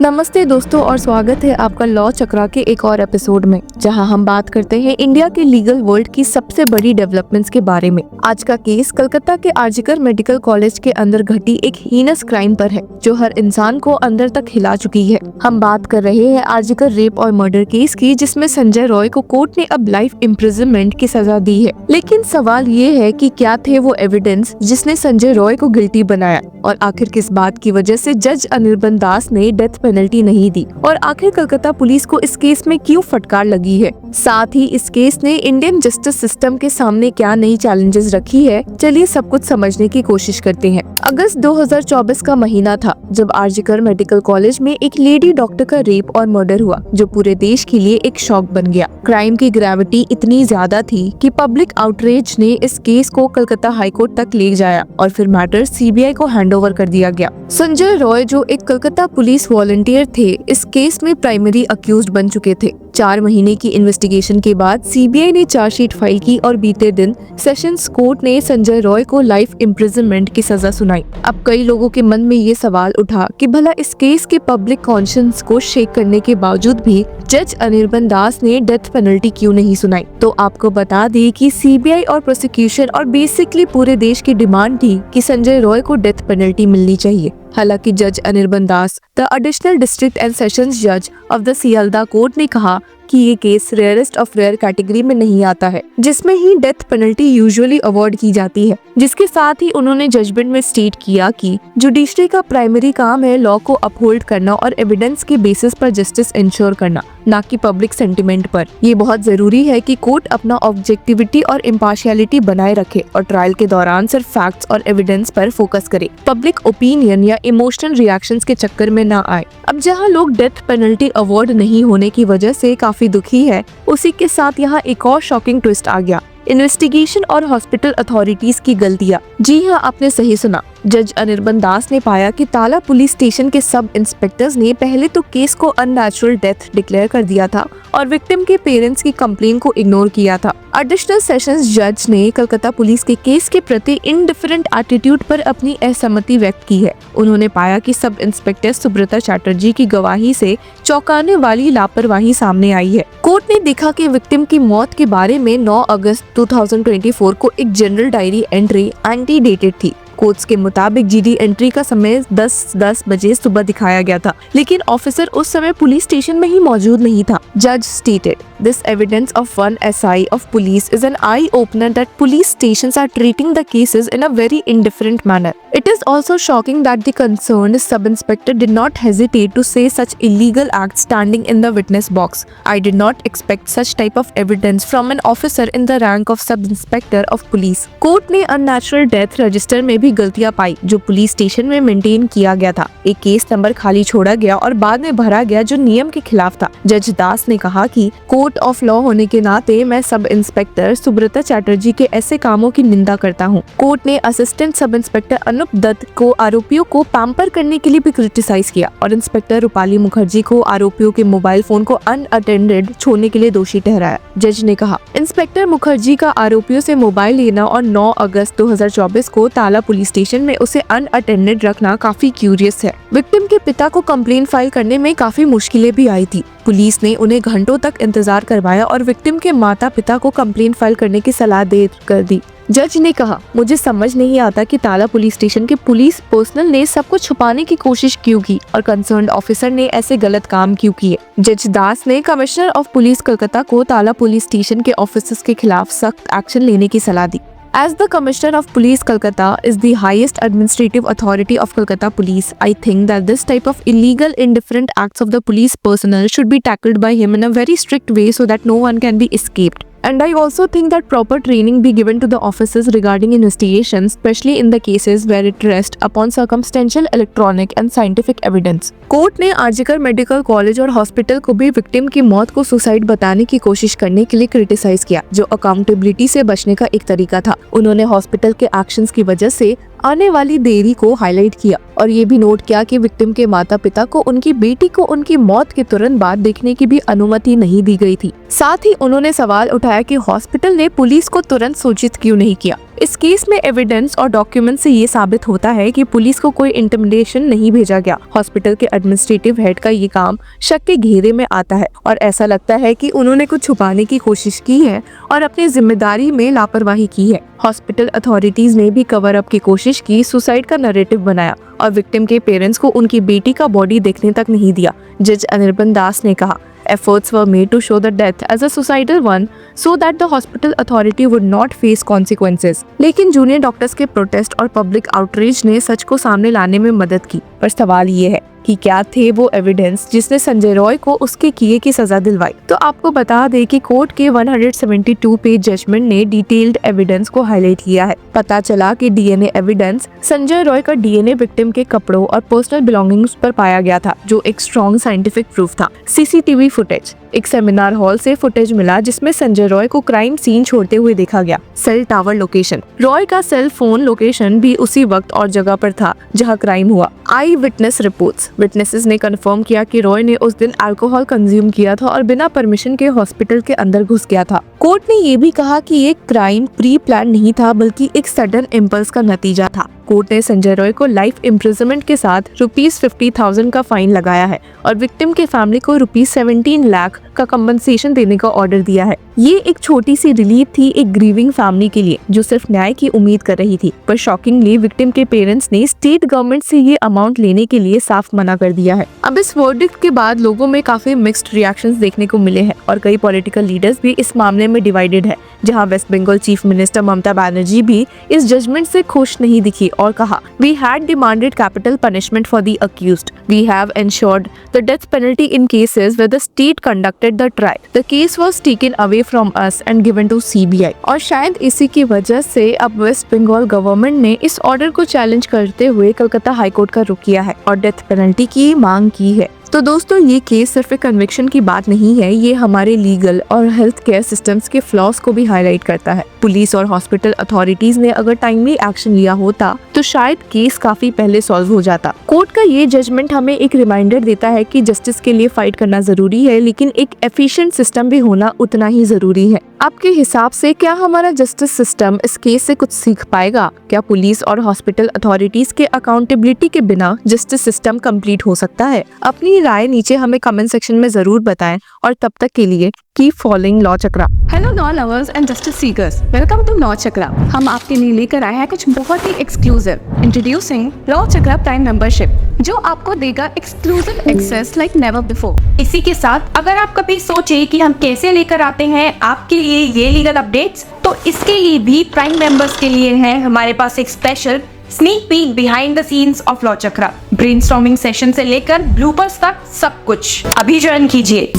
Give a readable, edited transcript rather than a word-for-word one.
नमस्ते दोस्तों और स्वागत है आपका लॉ चक्रा के एक और एपिसोड में, जहां हम बात करते हैं इंडिया के लीगल वर्ल्ड की सबसे बड़ी डेवलपमेंट्स के बारे में। आज का केस कलकत्ता के आरजीकर मेडिकल कॉलेज के अंदर घटी एक हीनस क्राइम पर है, जो हर इंसान को अंदर तक हिला चुकी है। हम बात कर रहे हैं आरजीकर रेप और मर्डर केस की, जिसमें संजय रॉय को कोर्ट ने अब लाइफ इम्प्रिजनमेंट की सजा दी है। लेकिन सवाल ये है कि क्या थे वो एविडेंस जिसने संजय रॉय को गिल्टी बनाया, और आखिर किस बात की वजह से जज अनिर्बन दास ने डेथ पेनल्टी नहीं दी, और आखिर कलकत्ता पुलिस को इस केस में क्यों फटकार लगी है। साथ ही इस केस ने इंडियन जस्टिस सिस्टम के सामने क्या नई चैलेंजेस रखी है। चलिए सब कुछ समझने की कोशिश करते हैं। अगस्त 2024 का महीना था जब आरजीकर मेडिकल कॉलेज में एक लेडी डॉक्टर का रेप और मर्डर हुआ, जो पूरे देश के लिए एक शॉक बन गया। क्राइम की ग्रेविटी इतनी ज्यादा थी कि पब्लिक आउटरीच ने इस केस को कलकत्ता हाईकोर्ट तक ले जाया और फिर मैटर सीबीआई को हैंडओवर कर दिया गया। संजय रॉय, जो एक कलकत्ता पुलिस वॉलंटियर थे, इस केस में प्राइमरी अक्यूज्ड बन चुके थे। 4 महीने की इन्वेस्टिगेशन के बाद सीबीआई ने चार्जशीट फाइल की और बीते दिन सेशंस कोर्ट ने संजय रॉय को लाइफ इम्प्रिजनमेंट की सजा सुनाई। अब कई लोगों के मन में ये सवाल उठा कि भला इस केस के पब्लिक कॉन्शियंस को शेक करने के बावजूद भी जज अनिर्बन दास ने डेथ पेनल्टी क्यों नहीं सुनाई। तो आपको बता दें कि सीबीआई और प्रोसिक्यूशन और बेसिकली पूरे देश की डिमांड थी कि संजय रॉय को डेथ पेनल्टी मिलनी चाहिए। हालांकि जज अनिर्बन दास, the additional district and sessions जज ऑफ द सियालदा कोर्ट, ने कहा कि ये case rarest of rare category में नहीं आता है, जिसमें ही डेथ पेनल्टी यूजुअली अवॉर्ड की जाती है। जिसके साथ ही उन्होंने जजमेंट में स्टेट किया कि जुडिशरी का प्राइमरी काम है लॉ को अपहोल्ड करना और एविडेंस के बेसिस पर जस्टिस इंश्योर करना, ना कि पब्लिक सेंटिमेंट पर। ये बहुत जरूरी है कि कोर्ट अपना ऑब्जेक्टिविटी और इम्पार्शियलिटी बनाए रखे और ट्रायल के दौरान सिर्फ फैक्ट्स और एविडेंस पर फोकस करे, पब्लिक ओपिनियन या इमोशनल रिएक्शंस के चक्कर में ना आए। अब जहां लोग डेथ पेनल्टी अवॉर्ड नहीं होने की वजह से काफी दुखी है, उसी के साथ यहाँ एक और शॉकिंग ट्विस्ट आ गया। इन्वेस्टिगेशन और हॉस्पिटल अथॉरिटीज की गलतियां। जी हाँ, आपने सही सुना। जज अनिर्बन दास ने पाया कि ताला पुलिस स्टेशन के सब इंस्पेक्टर्स ने पहले तो केस को अननेचुरल डेथ डिक्लेयर कर दिया था और विक्टिम के पेरेंट्स की कंप्लेन को इग्नोर किया था। एडिशनल सेशंस जज ने कलकत्ता पुलिस के केस के प्रति इनडिफरेंट एटीट्यूड पर अपनी असहमति व्यक्त की है। उन्होंने पाया कि सब इंस्पेक्टर सुब्रता चैटर्जी की गवाही से चौंकाने वाली लापरवाही सामने आई है। कोर्ट ने देखा कि विक्टिम की मौत के बारे में 9 अगस्त 2024 को एक जनरल डायरी एंट्री एंटीडेटेड थी। कोर्ट्स के मुताबिक जीडी एंट्री का समय 10:10 बजे सुबह दिखाया गया था, लेकिन ऑफिसर उस समय पुलिस स्टेशन में ही मौजूद नहीं था। जज stated, this evidence of one SI of police is an eye opener that police stations are treating the cases in a very indifferent manner. It is also shocking that the concerned sub-inspector did not hesitate to say such illegal acts standing in the witness box. I did not expect such type of evidence from an officer in the rank of sub-inspector of police. Court ने unnatural death register में भी गलतियां पाई, जो police station में maintain किया गया था। एक केस नंबर खाली छोड़ा गया और बाद में भरा गया, जो नियम के खिलाफ था। जज दास ने कहा कि कोर्ट ऑफ लॉ होने के नाते मैं सब इंस्पेक्टर सुब्रता चैटर्जी के ऐसे कामों की निंदा करता हूँ। कोर्ट ने assistant sub inspector Anup Dutt को आरोपियों को पैम्पर करने के लिए भी क्रिटिसाइज किया और इंस्पेक्टर रूपाली मुखर्जी को आरोपियों के मोबाइल फोन को अनअटेंडेड छोड़ने के लिए दोषी ठहराया। जज ने कहा, इंस्पेक्टर मुखर्जी का आरोपियों से मोबाइल लेना और 9 अगस्त 2024 को ताला पुलिस स्टेशन में उसे अनअटेंडेड रखना काफी क्यूरियस है। विक्टिम के पिता को कंप्लेंट फाइल करने में काफी मुश्किलें भी आई थी। पुलिस ने उन्हें घंटों तक इंतजार करवाया और विक्टिम के माता पिता को कंप्लेंट फाइल करने की सलाह दे कर दी। जज ने कहा, मुझे समझ नहीं आता कि ताला पुलिस स्टेशन के पुलिस पर्सनल ने सब कुछ छुपाने की कोशिश क्यों की और कंसर्न्ड ऑफिसर ने ऐसे गलत काम क्यों किए। जज दास ने कमिश्नर ऑफ पुलिस कलकत्ता को ताला पुलिस स्टेशन के ऑफिसर्स के खिलाफ सख्त एक्शन लेने की सलाह दी। As the Commissioner of Police Calcutta is the highest administrative authority of Calcutta Police, I think that this type of illegal, indifferent acts of the police personnel should be tackled by him in a very strict way so that no one can be escaped. And I also think that proper training be given to the officers regarding investigations, especially in the cases where it rests upon circumstantial, electronic and scientific evidence. Court ने RG Kar medical college और hospital को भी victim की मौत को suicide बताने की कोशिश करने के लिए क्रिटिसाइज किया, जो अकाउंटेबिलिटी से बचने का एक तरीका था। उन्होंने हॉस्पिटल के एक्शंस की वजह से आने वाली देरी को हाईलाइट किया और ये भी नोट किया कि विक्टिम के माता पिता को उनकी बेटी को उनकी मौत के तुरंत बाद देखने की भी अनुमति नहीं दी गई थी। साथ ही उन्होंने सवाल उठाया कि हॉस्पिटल ने पुलिस को तुरंत सूचित क्यों नहीं किया। इस केस में एविडेंस और डॉक्यूमेंट से ये साबित होता है कि पुलिस को कोई इंटिमिडेशन नहीं भेजा गया। हॉस्पिटल के एडमिनिस्ट्रेटिव हेड का ये काम शक के घेरे में आता है और ऐसा लगता है कि उन्होंने कुछ छुपाने की कोशिश की है और अपनी जिम्मेदारी में लापरवाही की है। हॉस्पिटल अथॉरिटीज ने भी कवर अप की कोशिश की, सुसाइड का नैरेटिव बनाया और विक्टिम के पेरेंट्स को उनकी बेटी का बॉडी देखने तक नहीं दिया। जज अनिर्बन दास ने कहा, efforts were made to show the death as a suicidal one so that the hospital authority would not face consequences। लेकिन जूनियर डॉक्टर्स के प्रोटेस्ट और पब्लिक आउटरीच ने सच को सामने लाने में मदद की। पर सवाल ये है कि क्या थे वो एविडेंस जिसने संजय रॉय को उसके किए की सजा दिलवाई। तो आपको बता दें कि कोर्ट के 172 पेज जजमेंट ने डिटेल्ड एविडेंस को हाईलाइट किया है। पता चला कि डीएनए एविडेंस, संजय रॉय का डीएनए विक्टिम के कपड़ों और पर्सनल बिलोंगिंग्स पर पाया गया था, जो एक स्ट्रॉन्ग साइंटिफिक प्रूफ था। सीसीटीवी फुटेज, एक सेमिनार हॉल से फुटेज मिला जिसमें संजय रॉय को क्राइम सीन छोड़ते हुए देखा गया। सेल टावर लोकेशन, रॉय का सेल फोन लोकेशन भी उसी वक्त और जगह पर था जहां क्राइम हुआ। आई विटनेस रिपोर्ट्स, विटनेसेस ने कंफर्म किया कि रॉय ने उस दिन अल्कोहल कंज्यूम किया था और बिना परमिशन के हॉस्पिटल के अंदर घुस गया था। कोर्ट ने ये भी कहा कि ये क्राइम प्री प्लान नहीं था बल्कि एक सडन इम्पल्स का नतीजा था। कोर्ट ने संजय रॉय को लाइफ इम्प्रिजनमेंट के साथ ₹50,000 का फाइन लगाया है और विक्टिम के फैमिली को ₹17 लाख का कंपनसेशन देने का ऑर्डर दिया है। ये एक छोटी सी रिलीफ थी एक ग्रीविंग फैमिली के लिए जो सिर्फ न्याय की उम्मीद कर रही थी। पर शॉकिंगली विक्टिम के पेरेंट्स ने स्टेट गवर्नमेंट से ये अमाउंट लेने के लिए साफ मना कर दिया है। अब इस वर्डिक्ट के बाद लोगों में काफी मिक्स्ड रिएक्शंस देखने को मिले हैं और कई पॉलिटिकल लीडर्स भी इस मामले में डिवाइडेड है। जहां West Bengal chief minister Mamata Banerjee भी इस जजमेंट से खुश नहीं दिखी और कहा, we had demanded capital punishment for the accused, we have ensured the death penalty in cases where the state conducted the trial, the case was taken away from us and given to CBI. और शायद इसी की वजह से अब waste Bengal government ने इस order को चैलेंज करते हुए कलकत्ता हाईकोर्ट का रुख किया है और डेथ पेनल्टी की मांग की है। तो दोस्तों, ये केस सिर्फ एक कन्विक्शन की बात नहीं है, ये हमारे लीगल और हेल्थ केयर सिस्टम्स के फ्लॉज को भी हाईलाइट करता है। पुलिस और हॉस्पिटल अथॉरिटीज ने अगर टाइमली एक्शन लिया होता तो शायद केस काफी पहले सॉल्व हो जाता। कोर्ट का ये जजमेंट हमें एक रिमाइंडर देता है कि जस्टिस के लिए फाइट करना जरूरी है, लेकिन एक एफिशिएंट सिस्टम भी होना उतना ही जरूरी है। आपके हिसाब से क्या हमारा जस्टिस सिस्टम इस केस से कुछ सीख पाएगा? क्या पुलिस और हॉस्पिटल अथॉरिटीज के अकाउंटेबिलिटी के बिना जस्टिस सिस्टम कंप्लीट हो सकता है? अपनी राय नीचे हमें कमेंट सेक्शन में जरूर बताएं और तब तक के लिए keep following law Chakra. Hello law lovers and justice seekers, welcome to law Chakra. हम आपके लिए लेकर आए हैं कुछ बहुत ही exclusive. Introducing law Chakra prime membership, जो आपको देगा exclusive access like never before. इसी के साथ अगर आप कभी सोचे कि हम कैसे लेकर आते हैं आपके लिए ये लीगल अपडेट्स, तो इसके लिए भी प्राइम मेंबर्स के लिए है हमारे पास एक special sneak peek behind the scenes of law chakra. Brainstorming session से लेकर ब्लूपर्स तक सब कुछ अभी ज्वाइन कीजिए।